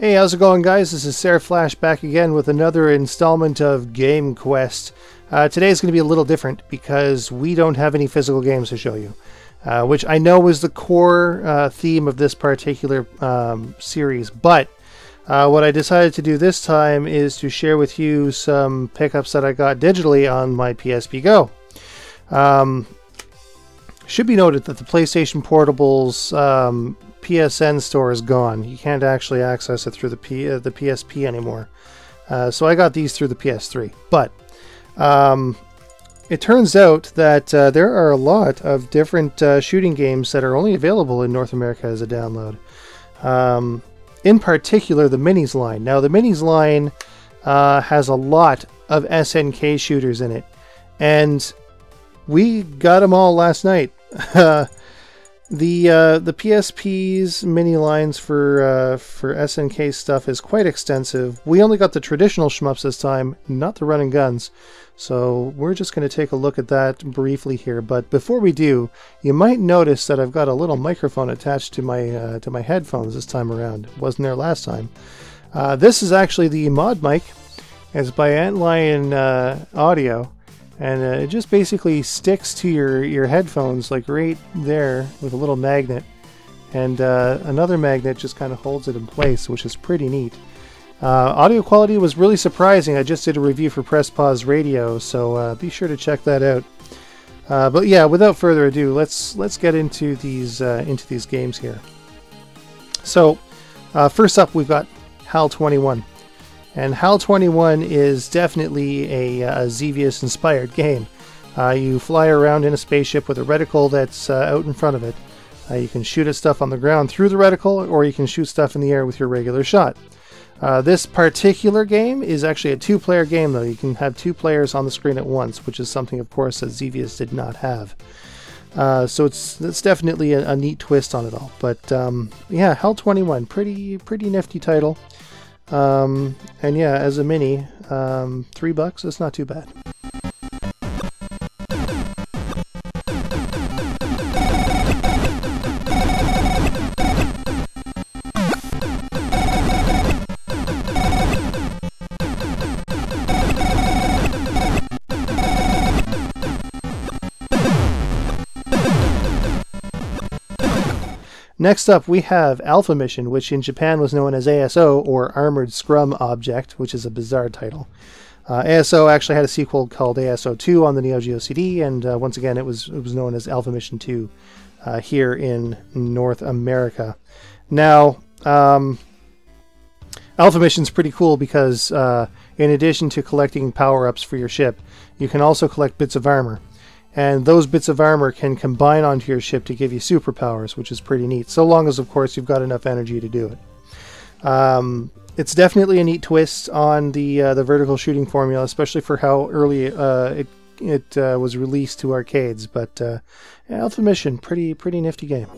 Hey, how's it going, guys? This is Sarah Flash back again with another installment of Gamequest. Today is going to be a little different because we don't have any physical games to show you, which I know is the core theme of this particular series. But what I decided to do this time is to share with you some pickups that I got digitally on my PSP Go. Should be noted that the PlayStation Portable's PSN store is gone. You can't actually access it through the PSP anymore. So I got these through the PS3. But it turns out that there are a lot of different shooting games that are only available in North America as a download. In particular, the Minis line. Now, the Minis line has a lot of SNK shooters in it. And we got them all last night. The PSP's mini lines for SNK stuff is quite extensive. We only got the traditional shmups this time, not the run and guns. So we're just going to take a look at that briefly here. But before we do, you might notice that I've got a little microphone attached to my headphones this time around. It wasn't there last time. This is actually the mod mic. It's by Antlion Audio. And it just basically sticks to your headphones, like right there, with a little magnet. And another magnet just kind of holds it in place, which is pretty neat. Audio quality was really surprising. I just did a review for Press Pause Radio, so be sure to check that out. But yeah, without further ado, let's get into these games here. So first up, we've got HAL 21. And HAL 21 is definitely a Xevious inspired game. You fly around in a spaceship with a reticle that's out in front of it. You can shoot at stuff on the ground through the reticle, or you can shoot stuff in the air with your regular shot. This particular game is actually a two-player game, though. You can have two players on the screen at once, which is something, of course, that Xevious did not have. So it's definitely a neat twist on it all. But yeah, HAL 21, pretty nifty title. And yeah, as a mini, $3, it's not too bad. Next up, we have Alpha Mission, which in Japan was known as ASO, or Armored Scrum Object, which is a bizarre title. ASO actually had a sequel called ASO 2 on the Neo Geo CD, and once again, it was known as Alpha Mission 2 here in North America. Now, Alpha Mission's pretty cool because in addition to collecting power-ups for your ship, you can also collect bits of armor. And those bits of armor can combine onto your ship to give you superpowers, which is pretty neat. So long as, of course, you've got enough energy to do it. It's definitely a neat twist on the vertical shooting formula, especially for how early it was released to arcades. But Alpha Mission, pretty nifty game.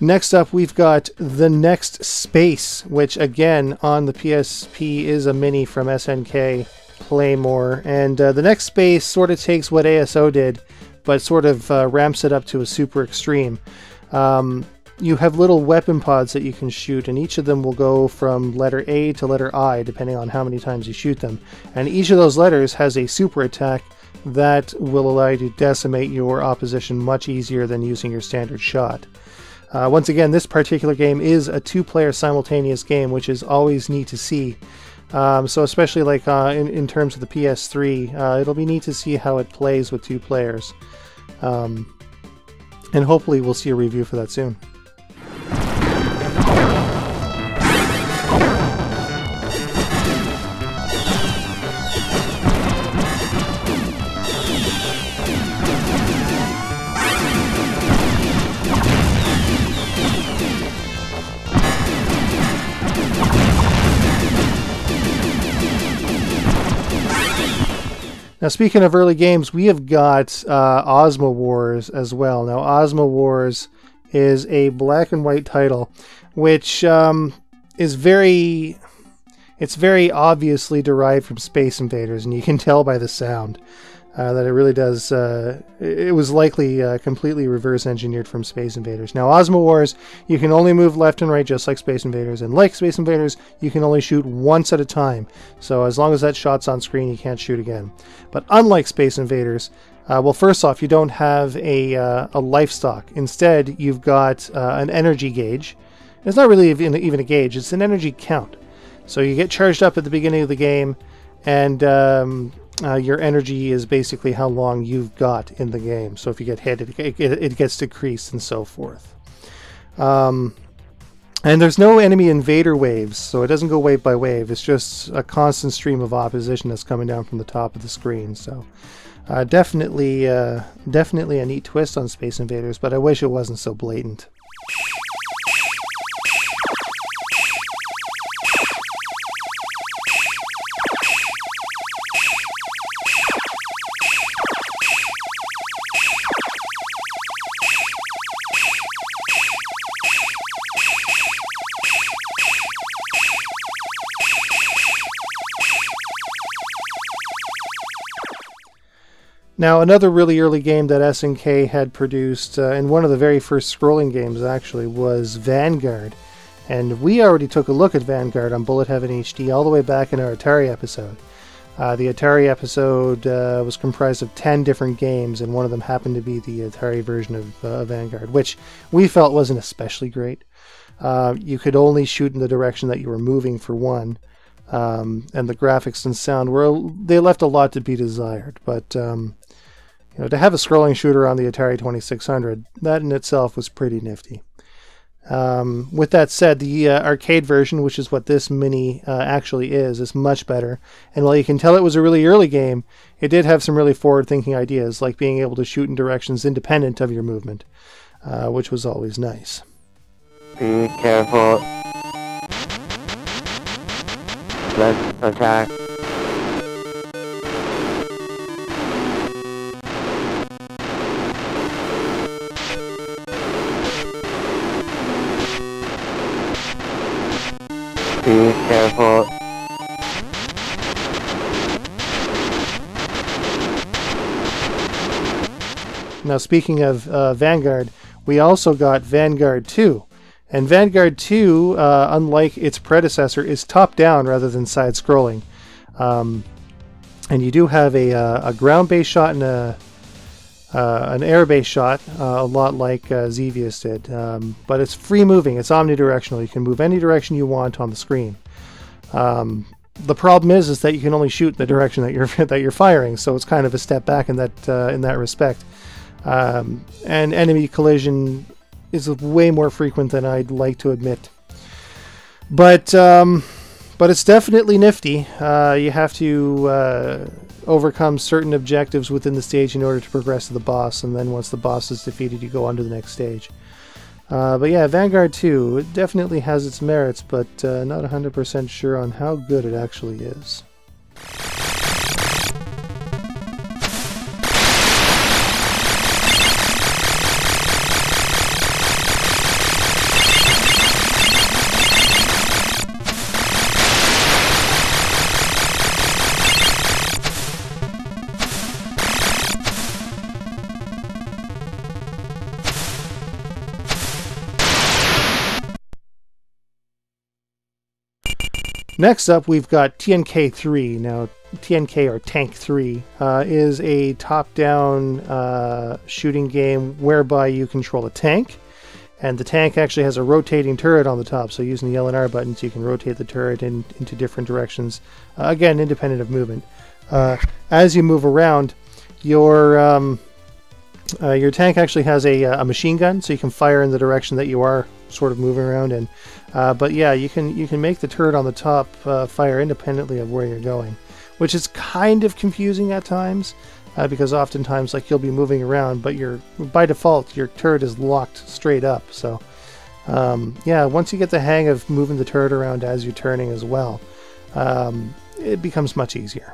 Next up, we've got The Next Space, which again on the PSP is a mini from SNK. Play more. And The Next Space sort of takes what ASO did, but sort of ramps it up to a super extreme. You have little weapon pods that you can shoot, and each of them will go from letter A to letter I, depending on how many times you shoot them. And each of those letters has a super attack that will allow you to decimate your opposition much easier than using your standard shot. Once again, this particular game is a two-player simultaneous game, which is always neat to see. So especially like in terms of the PS3, it'll be neat to see how it plays with two players. And hopefully we'll see a review for that soon. Now, speaking of early games, we have got Ozma Wars as well. Now, Ozma Wars is a black and white title, which is very obviously derived from Space Invaders, and you can tell by the sound that it really does. It was likely completely reverse engineered from Space Invaders. Now, Ozma Wars, you can only move left and right just like Space Invaders, and like Space Invaders, you can only shoot once at a time. So as long as that shot's on screen, you can't shoot again. But unlike Space Invaders, well, first off, you don't have a life stock. Instead, you've got an energy gauge. It's not really even a gauge, it's an energy count. So you get charged up at the beginning of the game, and your energy is basically how long you've got in the game. So if you get hit, it gets decreased and so forth. And there's no enemy invader waves, so it doesn't go wave by wave. It's just a constant stream of opposition that's coming down from the top of the screen. So definitely a neat twist on Space Invaders, but I wish it wasn't so blatant. Now, another really early game that SNK had produced, and one of the very first scrolling games actually, was Vanguard. And we already took a look at Vanguard on Bullet Heaven HD all the way back in our Atari episode. The Atari episode was comprised of 10 different games, and one of them happened to be the Atari version of Vanguard, which we felt wasn't especially great. You could only shoot in the direction that you were moving, for one. And the graphics and sound they left a lot to be desired, but you know, to have a scrolling shooter on the Atari 2600, that in itself was pretty nifty. With that said, the arcade version, which is what this mini actually is much better. And while you can tell it was a really early game, it did have some really forward-thinking ideas, like being able to shoot in directions independent of your movement, which was always nice. Be careful. Let's attack. Be careful. Now, speaking of Vanguard, we also got Vanguard II. And Vanguard II, unlike its predecessor, is top-down rather than side-scrolling. And you do have a ground-based shot and an air-based shot, a lot like Xevious did. But it's free-moving, it's omnidirectional. You can move any direction you want on the screen. The problem is that you can only shoot in the direction that you're firing, so it's kind of a step back in that respect. And enemy collision is way more frequent than I'd like to admit. But it's definitely nifty. You have to overcome certain objectives within the stage in order to progress to the boss, and then once the boss is defeated, you go on to the next stage. But yeah, Vanguard 2, it definitely has its merits, but not 100% sure on how good it actually is. Next up, we've got T.N.K. 3. Now, T.N.K. or Tank 3 is a top-down shooting game whereby you control a tank, and the tank actually has a rotating turret on the top, so using the L and R buttons you can rotate the turret into different directions, again, independent of movement. As you move around, your tank actually has a machine gun, so you can fire in the direction that you are sort of moving around in. But yeah, you can make the turret on the top fire independently of where you're going, which is kind of confusing at times, because oftentimes like you'll be moving around, but by default your turret is locked straight up. So yeah, once you get the hang of moving the turret around as you're turning as well, it becomes much easier.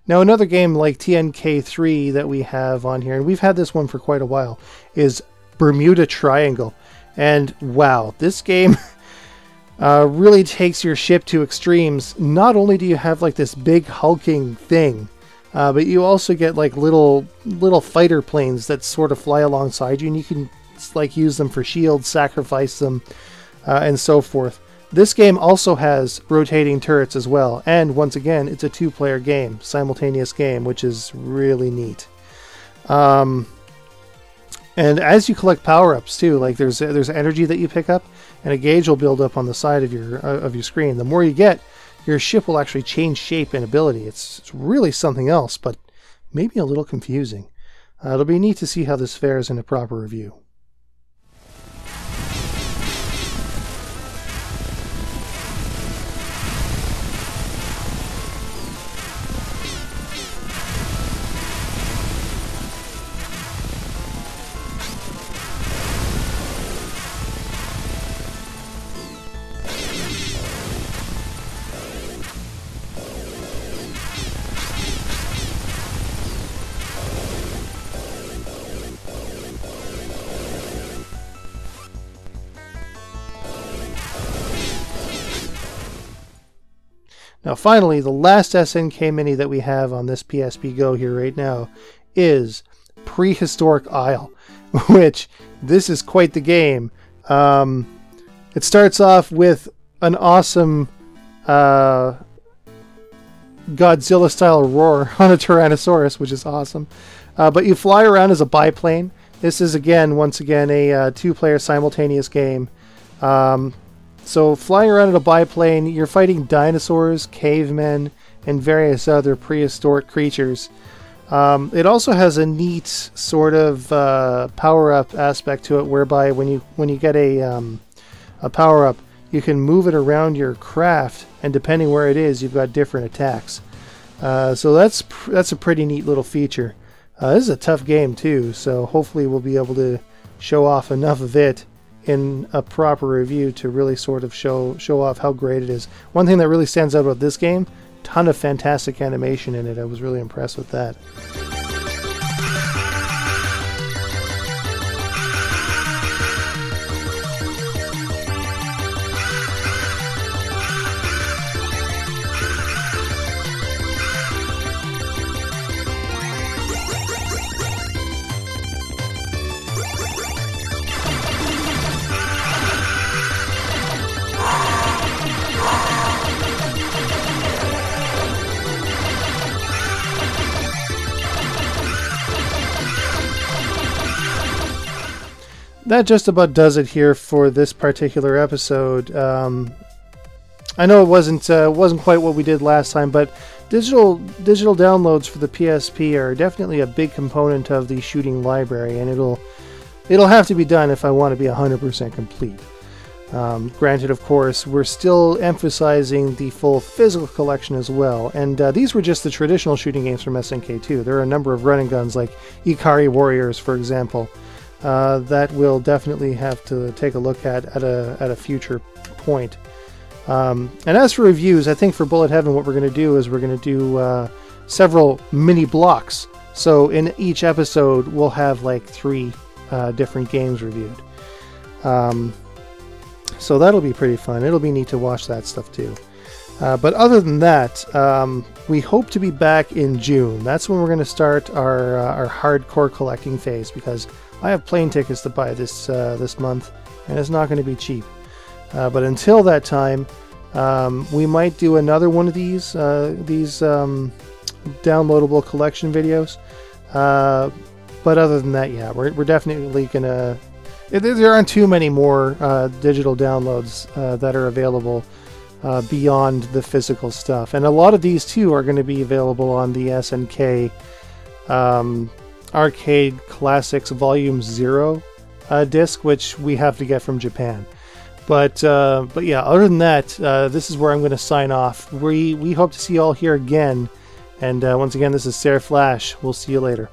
Now another game like T.N.K. 3 that we have on here, and we've had this one for quite a while, is Bermuda Triangle. And wow, this game really takes your ship to extremes. Not only do you have like this big hulking thing, but you also get like little fighter planes that sort of fly alongside you, and you can like use them for shields, sacrifice them, and so forth. This game also has rotating turrets as well, and once again, it's a two-player game, simultaneous game, which is really neat. And as you collect power-ups too, like there's energy that you pick up, and a gauge will build up on the side of your screen. The more you get, your ship will actually change shape and ability. It's really something else, but maybe a little confusing. It'll be neat to see how this fares in a proper review. Now finally, the last SNK Mini that we have on this PSP Go here right now is Prehistoric Isle, which this is quite the game. It starts off with an awesome Godzilla-style roar on a Tyrannosaurus, which is awesome. But you fly around as a biplane. This is once again a two-player simultaneous game. So flying around in a biplane, you're fighting dinosaurs, cavemen, and various other prehistoric creatures. It also has a neat sort of power-up aspect to it, whereby when you get a power-up, you can move it around your craft, and depending where it is, you've got different attacks. So that's a pretty neat little feature. This is a tough game too, so hopefully we'll be able to show off enough of it in a proper review to really sort of show off how great it is. One thing that really stands out about this game, ton of fantastic animation in it. I was really impressed with that. That just about does it here for this particular episode. I know it wasn't quite what we did last time, but digital downloads for the PSP are definitely a big component of the shooting library, and it'll have to be done if I want to be 100% complete. Granted, of course, we're still emphasizing the full physical collection as well, and these were just the traditional shooting games from SNK 2. There are a number of running guns like Ikari Warriors, for example, that we'll definitely have to take a look at a future point. And as for reviews, I think for Bullet Heaven what we're going to do is we're going to do several mini blocks. So in each episode we'll have like 3 different games reviewed. So that'll be pretty fun. It'll be neat to watch that stuff too. But other than that, we hope to be back in June. That's when we're going to start our hardcore collecting phase, because I have plane tickets to buy this month, and it's not going to be cheap. But until that time, we might do another one of these downloadable collection videos. But other than that, yeah, we're definitely gonna. There aren't too many more digital downloads that are available beyond the physical stuff, and a lot of these too are going to be available on the SNK Arcade Classics Volume 0 disc, which we have to get from Japan. But yeah, other than that, this is where I'm going to sign off. We hope to see you all here again, and once again, this is Sarah Flash. We'll see you later.